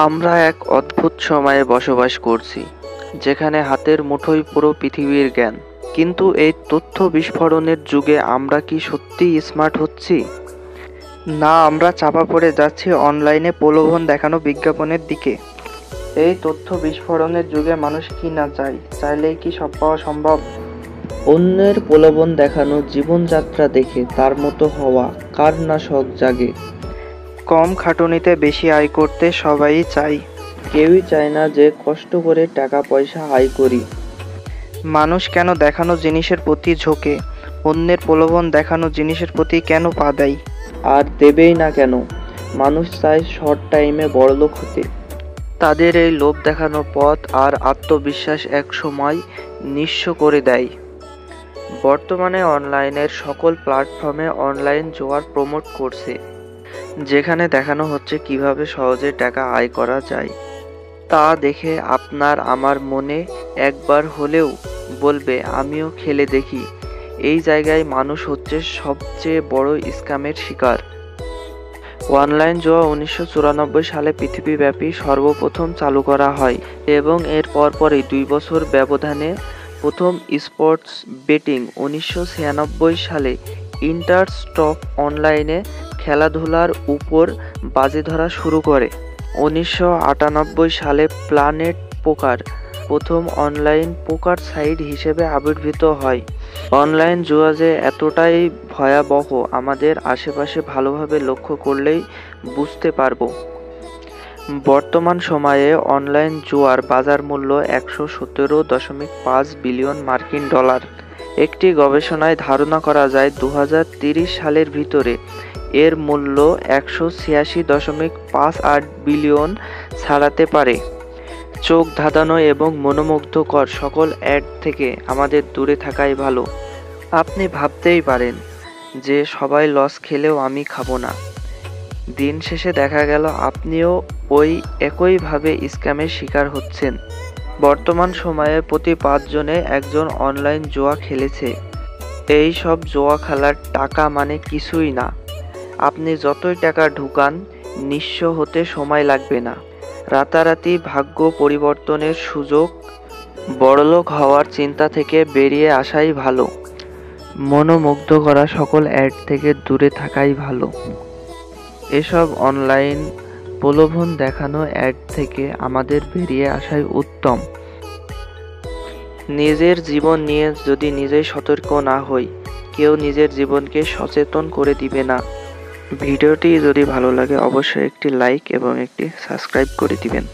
আমরা এক অদ্ভুত সময়ে বসবাস করছি, যেখানে হাতের মুঠোয় পুরো পৃথিবীর জ্ঞান। কিন্তু এই তথ্য বিস্ফোরণের যুগে আমরা কি সত্যিই স্মার্ট হচ্ছি? না, আমরা চাপা পড়ে যাচ্ছি অনলাইনে প্রলোভন দেখানো বিজ্ঞাপনের দিকে। এই তথ্য বিস্ফোরণের যুগে মানুষ কি না চায়, চাইলেই কি সব পাওয়া সম্ভব? অন্যের প্রলোভন দেখানো জীবনযাত্রা দেখে তার মতো হওয়া কার না শখ জাগে। কম খাটুনিতে বেশি আয় করতে সবাই চায়। কেউই চায় না যে কষ্ট করে টাকা পয়সা আয় করি। মানুষ কেন দেখানো জিনিসের প্রতি ঝোঁকে? অন্যের প্রলোভন দেখানো জিনিসের প্রতি কেন পা দেয়? আর দেবেই না কেন? মানুষ চায় শর্ট টাইমে বড়লোক হতে। তাদের এই লোভ দেখানো পথ আর আত্মবিশ্বাস এক সময় নিঃস্ব করে দেয়। বর্তমানে অনলাইনের সকল প্ল্যাটফর্মে অনলাইন জুয়ার প্রমোট করছে, যেখানে দেখানো হচ্ছে কিভাবে সহজে টাকা আয় করা যায়। তা দেখে আপনার আমার মনে একবার হলেও বলবে আমিও খেলে দেখি। এই জায়গায় মানুষ হচ্ছে সবচেয়ে বড় স্ক্যামের শিকার। অনলাইন জুয়া 1994 সালে পৃথিবীব্যাপী সর্বপ্রথম চালু করা হয় এবং এর পরপরই 2 বছর ব্যবধানে প্রথম স্পোর্টস বেটিং 1996 সালে ইন্টারস্টক অনলাইনে খেলাধুলার উপর বাজি ধরা শুরু করে। 1998 সালে প্ল্যানেট পোকার প্রথম অনলাইন পোকার সাইট হিসেবে আবির্ভূত হয়। অনলাইন জুয়া যে এতটাই ভয়াবহ আমাদের আশেপাশে ভালোভাবে লক্ষ্য করলেই বুঝতে পারবো। বর্তমান সময়ে অনলাইন জুয়ার বাজার মূল্য 117.5 বিলিয়ন মার্কিন ডলার। একটি গবেষণায় ধারণা করা যায় 2030 সালের ভিতরে এর মূল্য 186.58 বিলিয়ন ছাড়াতে পারে। চোখ ধাঁধানো এবং মনোমুগ্ধকর সকল অ্যাড থেকে আমাদের দূরে থাকাই ভালো। আপনি ভাবতেই পারেন যে সবাই লস খেলেও আমি খাবো না। দিন শেষে দেখা গেল আপনিও ওই একইভাবে স্ক্যামের শিকার হচ্ছেন। বর্তমান সময়ে প্রতি 5 জনে একজন অনলাইন জুয়া খেলেছে। এই সব জুয়া খেলার টাকা মানে কিছুই না। আপনি যতই টাকা ঢুকান, নিঃস্ব হতে সময় লাগবে না। রাতারাতি ভাগ্য পরিবর্তনের সুযোগ। বড়লোক হওয়ার চিন্তা থেকে বেরিয়ে আসাই ভালো। মনোমুগ্ধ করা সকল অ্যাড থেকে দূরে থাকাই ভালো। এসব অনলাইন প্রলোভন দেখানো অ্যাড থেকে আমাদের বেরিয়ে আসাই উত্তম। নিজের জীবন নিয়ে যদি নিজেই সতর্ক না হই, কেউ নিজের জীবনকে সচেতন করে দিবে না। ভিডিওটি যদি ভালো লাগে অবশ্যই একটি লাইক এবং একটি সাবস্ক্রাইব করে দিবেন।